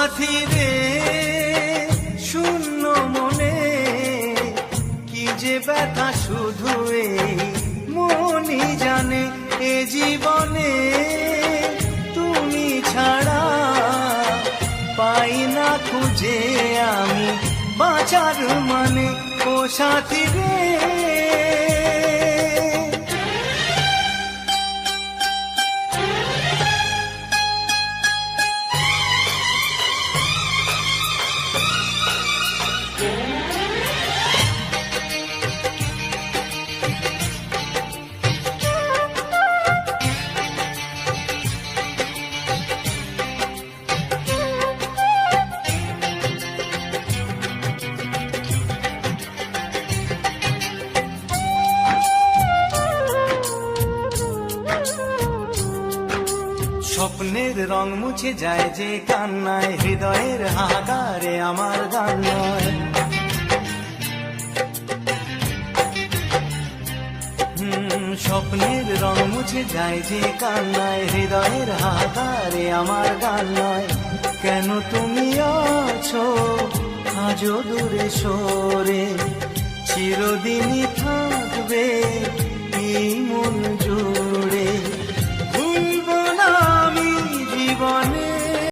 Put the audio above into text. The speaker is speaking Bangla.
সাথী রে শূন্য মনে কি যে ব্যথা শুধু এই মনই জানে। এ জীবনে তুমি ছাড়া পাই না খুঁজে আমি বাঁচার মানে। ও সাথী রে স্বপ্নের রং মুছে যায় যে কান্নায়, হৃদয়ের হাহাকারে আমার গান নয়। স্বপ্নের রং মুছে যায় যে কান্নায়, হৃদয়ের হাহাকারে আমার গান নয়। কেন তুমি আছো আজও দূরে সরে, চিরদিনই থাকবে এই মন জুড়ে।